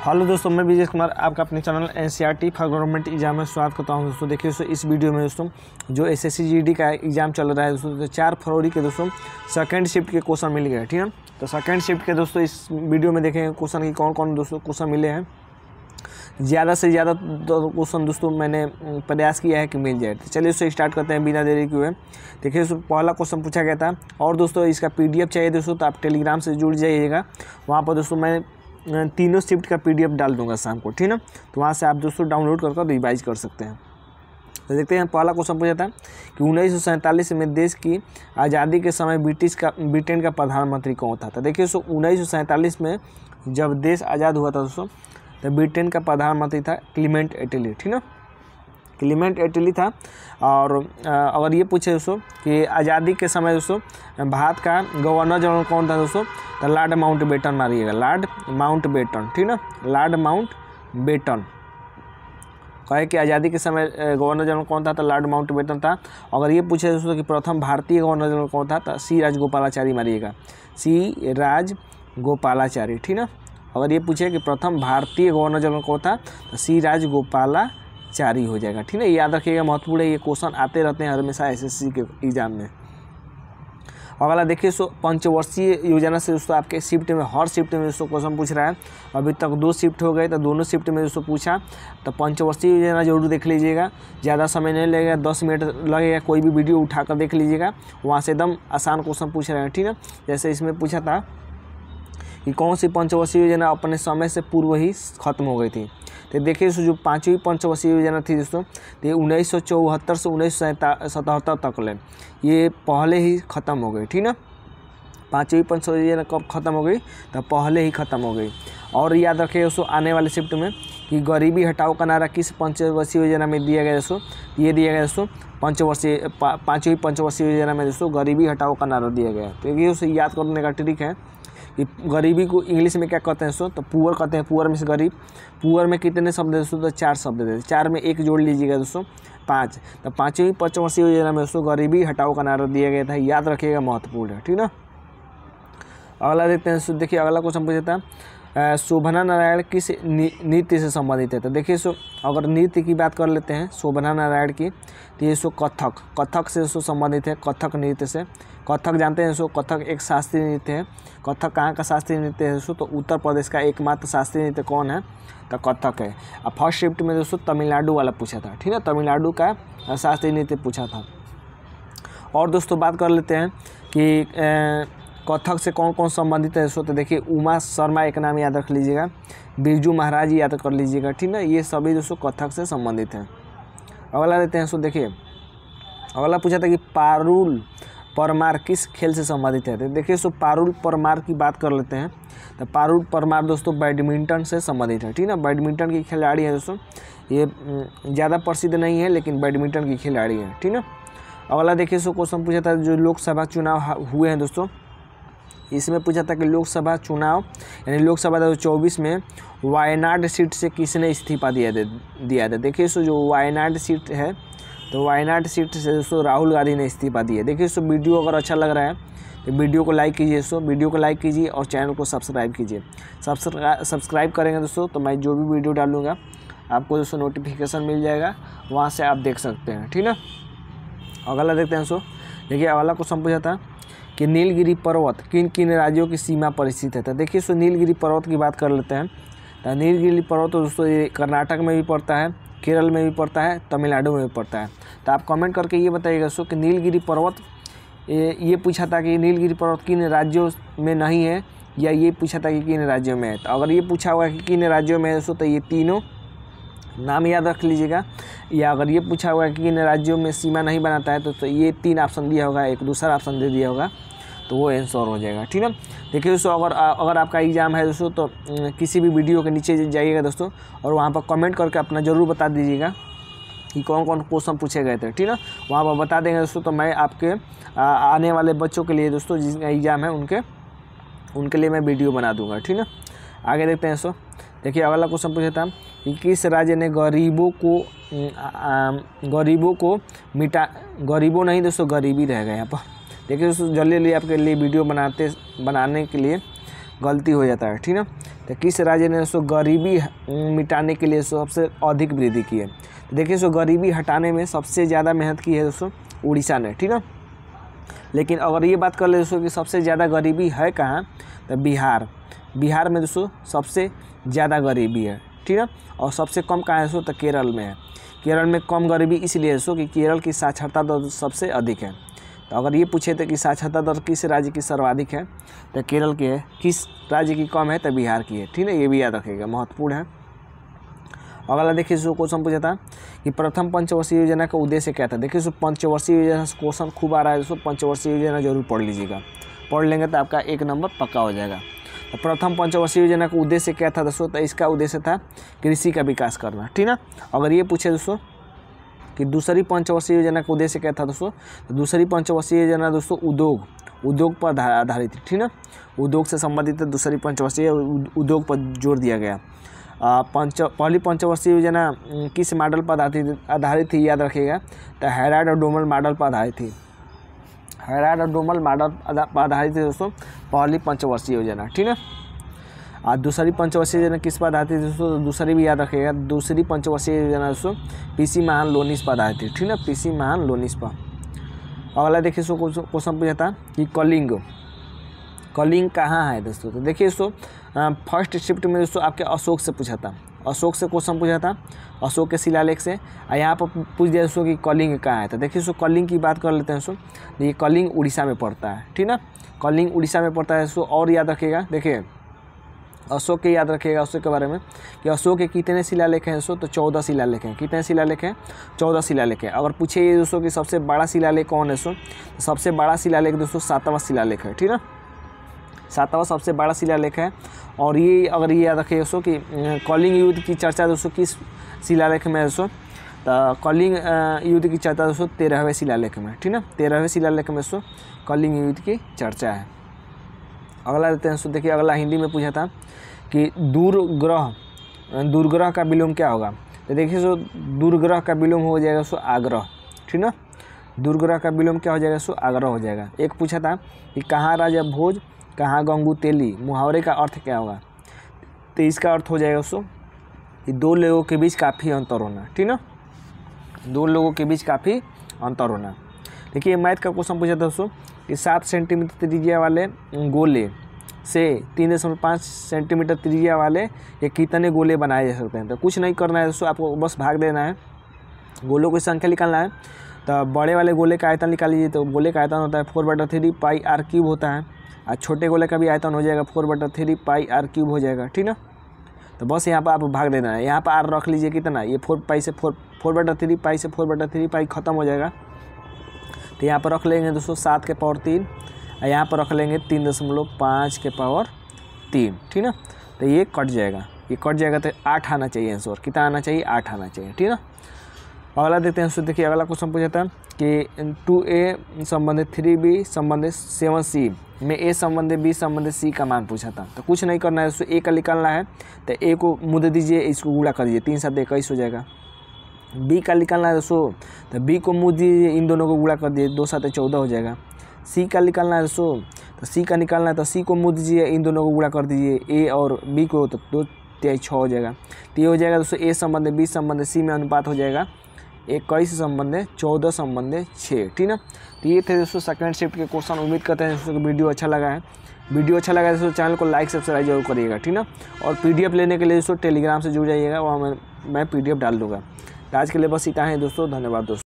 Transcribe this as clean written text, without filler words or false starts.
Hello दोस्तों, मैं विजय कुमार आपका अपने channel NCERT for government exam में स्वागत करता हूं। दोस्तों देखिए दोस्तों, इस वीडियो में दोस्तों जो एसएससी जीडी का एग्जाम चल रहा है दोस्तों, तो 4 फरवरी के दोस्तों सेकंड शिफ्ट के क्वेश्चन मिल गए। ठीक है, तो सेकंड शिफ्ट के दोस्तों इस वीडियो में देखेंगे क्वेश्चन की कौन कौन दोस्तों क्वेश्चन मिले हैं। ज़्यादा से ज़्यादा क्वेश्चन दोस्तों मैंने प्रयास किया है कि मिल जाए। तो चलिए उससे स्टार्ट करते हैं बिना देरी के हुए। देखिए दोस्तों, पहला क्वेश्चन पूछा गया था और दोस्तों इसका पीडीएफ चाहिए दोस्तों तो आप टेलीग्राम से जुड़ जाइएगा। वहाँ पर दोस्तों मैं तीनों शिफ्ट का पीडीएफ डाल दूंगा शाम को। ठीक है, तो वहाँ से आप दोस्तों डाउनलोड कर रिवाइज कर सकते हैं। तो देखते हैं, पहला क्वेश्चन पूछा था कि 1947 में देश की आज़ादी के समय ब्रिटेन का प्रधानमंत्री कौन था। तो देखिए दोस्तों, 1947 में जब देश आज़ाद हुआ था दोस्तों, तो ब्रिटेन का प्रधानमंत्री था क्लीमेंट एटली। ठीक है, क्लीमेंट एटली था। और अगर ये पूछे दोस्तों कि आज़ादी के समय दोस्तों भारत का गवर्नर जनरल कौन था दोस्तों, तो लॉर्ड माउंटबेटन मारिएगा, लॉर्ड माउंटबेटन। ठीक है, लॉर्ड माउंटबेटन। कहे कि आज़ादी के समय गवर्नर जनरल कौन था, तो लॉर्ड माउंटबेटन था। अगर ये पूछे दोस्तों कि प्रथम भारतीय गवर्नर जनरल कौन था, तो सी राजगोपालाचारी मारिएगा, सी राजगोपालाचारी। ठीक है, अगर ये पूछे कि प्रथम भारतीय गवर्नर जनरल कौन था, तो सी राजगोपालाचारी हो जाएगा। ठीक है, याद रखिएगा, महत्वपूर्ण है, ये क्वेश्चन आते रहते हैं हमेशा एसएससी के एग्जाम में। अगला देखिए दोस्तों, पंचवर्षीय योजना से दोस्तों आपके शिफ्ट में हर शिफ्ट में दोस्तों क्वेश्चन पूछ रहा है। अभी तक 2 शिफ्ट हो गए, तो दोनों शिफ्ट में दोस्तों पूछा, तो पंचवर्षीय योजना जरूर देख लीजिएगा। ज़्यादा समय नहीं लगेगा, 10 मिनट लगेगा। कोई भी वीडियो उठाकर देख लीजिएगा, वहाँ से एकदम आसान क्वेश्चन पूछ रहे हैं। ठीक है, जैसे इसमें पूछा था कि कौन सी पंचवर्षीय योजना अपने समय से पूर्व ही खत्म हो गई थी। तो देखिए जो 5वीं पंचवर्षीय योजना थी दोस्तों, तो ये 1974 से 1977 तक ले ये पहले ही ख़त्म हो गई। ठीक ना, 5वीं पंचवर्षीय योजना कब ख़त्म हो गई, तो पहले ही ख़त्म हो गई। और याद रखिए दोस्तों, आने वाले शिफ्ट में कि गरीबी हटाओ का नारा किस पंचवर्षीय योजना में दिया गया दोस्तों, ये दिया गया दोस्तों 5वीं पंचवर्षीय योजना में दोस्तों गरीबी हटाओ का नारा दिया गया। तो ये उसे याद करने का ट्रिक है कि गरीबी को इंग्लिश में क्या कहते हैं दोस्तों, तो पुअर कहते हैं। पुअर में से गरीब, पुअर में कितने शब्द है दोस्तों, तो 4 शब्द है। 4 में 1 जोड़ लीजिएगा दोस्तों 5। तो 5वीं पंचवर्षीय योजना में दोस्तों गरीबी हटाओ का नारा दिया गया था, याद रखिएगा, महत्वपूर्ण है। ठीक ना, अगला देखते हैं दोस्तों। देखिए अगला क्वेश्चन पूछा था शोभना नारायण किस नृत्य से संबंधित है। तो देखिए सो अगर नृत्य की बात कर लेते हैं शोभना नारायण की, तो ये सो कथक से सो संबंधित है, कथक नृत्य से। कथक जानते हैं सो, कथक एक शास्त्रीय नृत्य है। कथक कहाँ का शास्त्रीय नृत्य है दोस्तों, तो उत्तर प्रदेश का एकमात्र शास्त्रीय नृत्य कौन है, तो कथक है। अब फर्स्ट शिफ्ट में दोस्तों तमिलनाडु वाला पूछा था। ठीक है, तमिलनाडु का शास्त्रीय नृत्य पूछा था। और दोस्तों बात कर लेते हैं कि कथक से कौन कौन संबंधित है दोस्तों, तो देखिए उमा शर्मा एक नाम याद रख लीजिएगा, बिरजू महाराज याद कर लीजिएगा। ठीक है, ये सभी दोस्तों कथक से संबंधित हैं। अगला लेते हैं दोस्तों। देखिए अगला पूछा था कि पारुल परमार किस खेल से संबंधित है। तो देखिए दोस्तों, पारुल परमार की बात कर लेते हैं। तो पारुल परमार दोस्तों बैडमिंटन से संबंधित है। ठीक है, बैडमिंटन की खिलाड़ी है दोस्तों, ये ज़्यादा प्रसिद्ध नहीं है लेकिन बैडमिंटन की खिलाड़ी है। ठीक है, अगला देखिए दोस्तों क्वेश्चन पूछा था जो लोकसभा चुनाव हुए हैं दोस्तों, इसमें पूछा था कि लोकसभा चुनाव यानी लोकसभा 2024 में वायनाड सीट से किसने इस्तीफा दिया था। देखिए दोस्तों, जो वायनाड सीट है, तो वायनाड सीट से दोस्तों राहुल गांधी ने इस्तीफा दिया। देखिए दोस्तों, वीडियो अगर अच्छा लग रहा है तो वीडियो को लाइक कीजिए दोस्तों, वीडियो को लाइक कीजिए और चैनल को सब्सक्राइब कीजिए। सब्सक्राइब करेंगे दोस्तों तो मैं जो भी वीडियो डालूँगा आपको दोस्तों नोटिफिकेशन मिल जाएगा, वहाँ से आप देख सकते हैं। ठीक है, अगला देखते हैं दोस्तों। देखिए अगला क्वेश्चन पूछा था कि नीलगिरी पर्वत किन किन राज्यों की सीमा पर स्थित है। तो देखिए दोस्तों, नीलगिरी पर्वत की बात कर लेते हैं। तो नीलगिरी पर्वत तो दोस्तों ये कर्नाटक में भी पड़ता है, केरल में भी पड़ता है, तमिलनाडु में भी पड़ता है। तो आप कमेंट करके ये बताइएगा दोस्तों कि नीलगिरी पर्वत, ये पूछा था कि नीलगिरी पर्वत किन राज्यों में नहीं है, या ये पूछा था कि किन राज्यों में है। तो अगर ये पूछा होगा कि किन राज्यों में है दोस्तों, तो ये तीनों नाम याद रख लीजिएगा। या अगर ये पूछा होगा कि किन राज्यों में सीमा नहीं बनाता है, तो ये 3 ऑप्शन दिया होगा, एक दूसरा ऑप्शन दे दिया होगा, तो वो आंसर हो जाएगा। ठीक है, देखिए दोस्तों, अगर आपका एग्ज़ाम है दोस्तों, तो किसी भी वीडियो के नीचे जाइएगा दोस्तों और वहाँ पर कमेंट करके अपना ज़रूर बता दीजिएगा कि कौन कौन क्वेश्चन पूछे गए थे। ठीक है, वहाँ पर बता देंगे दोस्तों, तो मैं आपके आने वाले बच्चों के लिए दोस्तों जिसका एग्ज़ाम है उनके लिए मैं वीडियो बना दूँगा। ठीक है, आगे देखते हैं दोस्तों। देखिए अगला क्वेश्चन पूछा था कि किस राज्य ने गरीबों नहीं दोस्तों गरीबी रह गए यहाँ पर। देखिए दोस्तों, जल्दी जल्दी आपके लिए वीडियो बनाने के लिए गलती हो जाता है, ठीक ना। तो किस राज्य ने दोस्तों गरीबी मिटाने के लिए सबसे अधिक वृद्धि की है? तो देखिए दोस्तों गरीबी हटाने में सबसे ज़्यादा मेहनत की है दोस्तों उड़ीसा ने, ठीक ना। लेकिन अगर ये बात कर ले दोस्तों कि सबसे ज़्यादा गरीबी है कहाँ, तो बिहार में दोस्तों सबसे ज़्यादा गरीबी है, ठीक है। और सबसे कम कहाँ है दोस्तों, तो केरल में है। केरल में कम गरीबी इसलिए है दोस्तों कि केरल की साक्षरता दर सबसे अधिक है। तो अगर ये पूछे तो कि साक्षरता दर किस राज्य की सर्वाधिक है, तो केरल की है। किस राज्य की कम है, तो बिहार की है, ठीक है। ये भी याद रखिएगा, महत्वपूर्ण है। अगला देखिए सो क्वेश्चन पूछा था कि प्रथम पंचवर्षीय योजना का उद्देश्य क्या था। देखिए सो पंचवर्षीय योजना से क्वेश्चन खूब आ रहा है दोस्तों, पंचवर्षीय योजना जरूर पढ़ लीजिएगा, पढ़ लेंगे तो आपका 1 नंबर पक्का हो जाएगा। तो प्रथम पंचवर्षीय योजना का उद्देश्य क्या था दोस्तों, तो इसका उद्देश्य था कृषि का विकास करना, ठीक ना। अगर ये पूछे दोस्तों कि दूसरी पंचवर्षीय योजना का उद्देश्य क्या था दोस्तों, तो दूसरी पंचवर्षीय योजना दोस्तों उद्योग पर आधारित थी, ठीक ना। उद्योग से संबंधित दूसरी पंचवर्षीय उद्योग पर जोर दिया गया। पहली पंचवर्षीय योजना किस मॉडल पर आधारित थी, याद रखिएगा, तो हैराड और डोमल मॉडल पर आधारित थी। हैराड और डोमल मॉडल पर आधारित थी दोस्तों पहली पंचवर्षीय योजना, ठीक है। और दूसरी पंचवर्षीय योजना किस पर आधारित थी दोस्तों, दूसरी भी याद रखिएगा, दूसरी पंचवर्षीय योजना दोस्तों पीसी महान लोनिस पर आधारित थी, ठीक है, पीसी महान लोनिस पर। अगला देखिए सो क्वेश्चन पूछा था कि कलिंग कहाँ है दोस्तों। तो देखिए दोस्तों फर्स्ट शिफ्ट में दोस्तों आपके अशोक से पूछा था, अशोक से क्वेश्चन पूछा था, अशोक के शिलालेख से। और यहाँ पर पूछ दिया दोस्तों कि कलिंग कहाँ है। तो देखिए दोस्तों कलिंग की बात कर लेते हैं दोस्तों, ये कलिंग उड़ीसा में पड़ता है, ठीक ना। कलिंग उड़ीसा में पड़ता है दोस्तों। और याद रखिएगा, देखिए अशोक के याद रखिएगा अशोक के बारे में कि अशोक के कितने शिलालेख हैं दोस्तों, तो 14 शिलालेख हैं। कितने शिलालेख हैं, 14 शिलालेख हैं। अगर पूछे ये दोस्तों कि सबसे बड़ा शिलालेख कौन है दोस्तों, तो सबसे बड़ा शिलालेख दोस्तों 7वां शिलालेख है, ठीक ना। 7वां सबसे बड़ा शिलालेख है। और ये अगर ये याद रखिए दोस्तों कि कलिंग युद्ध की चर्चा दोस्तों किस शिलालेख में है दोस्तों, तो कलिंग युद्ध की चर्चा दोस्तों 13वें शिलालेख में, ठीक ना। 13वें शिलालेख में दोस्तों कलिंग युद्ध की चर्चा है। अगला देते हैं दोस्तों, देखिए अगला हिंदी में पूछा था कि दूरग्रह का विलोम क्या होगा। तो देखिए सो दूरग्रह का विलोम हो जाएगा सो आग्रह, ठीक ना। दूरग्रह का विलोम क्या हो जाएगा सो आग्रह हो जाएगा। एक पूछा था कि कहाँ राजा भोज कहाँ गंगू तेली, मुहावरे का अर्थ क्या होगा। तो इसका अर्थ हो जाएगा सो कि दो लोगों के बीच काफ़ी अंतर होना, ठीक ना, दो लोगों के बीच काफ़ी अंतर होना। देखिए मैथ का क्वेश्चन पूछा था दोस्तों कि 7 सेंटीमीटर त्रिज्या वाले गोले से 3.5 सेंटीमीटर त्रिज्या वाले ये कितने गोले बनाए जा सकते हैं। तो कुछ नहीं करना है दोस्तों, आपको बस भाग देना है, गोलों की संख्या निकालना है। तो बड़े वाले गोले का आयतन निकाल लीजिए, तो गोले का आयतन होता है 4/3 पाई r क्यूब होता है। और छोटे गोले का भी आयतन हो जाएगा 4/3 पाई r क्यूब हो जाएगा, ठीक ना। तो बस यहाँ पर आप भाग देना है, यहाँ पर r रख लीजिए कितना, ये 4/3 पाई से 4/3 पाई खत्म हो जाएगा। तो यहाँ पर रख लेंगे दोस्तों 7 के पावर 3, और यहाँ पर रख लेंगे 3.5 के पावर 3, ठीक ना। तो ये कट जाएगा, तो 8 आना चाहिए आंसर। कितना आना चाहिए, 8 आना चाहिए, ठीक ना। अगला देखते हैं दोस्तों, देखिए अगला क्वेश्चन पूछा था कि 2a संबंधित 3b संबंधित 7c में a संबंधित b संबंधित c का मान पूछा था। तो कुछ नहीं करना है दोस्तों, a का निकालना है, तो a को मुद्दे दीजिए, इसको गुणा कर दीजिए, 3 7 21 हो जाएगा। b का निकालना है दोस्तों, तो b को मुद्दे दीजिए, इन दोनों को गुणा कर दीजिए, 2 7 14 हो जाएगा। c का निकालना है दोस्तों, तो c का निकालना है, तो c को मुद्दे दीजिए, इन दोनों को गुणा कर दीजिए, a और b को, तो 2 3 6 हो जाएगा। तो ये हो जाएगा दोस्तों a संबंधित b संबंधित c में अनुपात हो जाएगा 21 संबंधित 14 संबंधित 6, ठीक ना। तो ये थे दोस्तों सेकंड शिफ्ट के क्वेश्चन। उम्मीद करते हैं दोस्तों कि वीडियो अच्छा लगा है। वीडियो अच्छा लगा है दोस्तों चैनल को लाइक सब्सक्राइब जरूर करिएगा, ठीक ना। और PDF लेने के लिए दोस्तों टेलीग्राम से जुड़ जाइएगा, वहाँ मैं PDF डाल दूँगा। तो आज के लिए बस इतना है दोस्तों, धन्यवाद दोस्तों।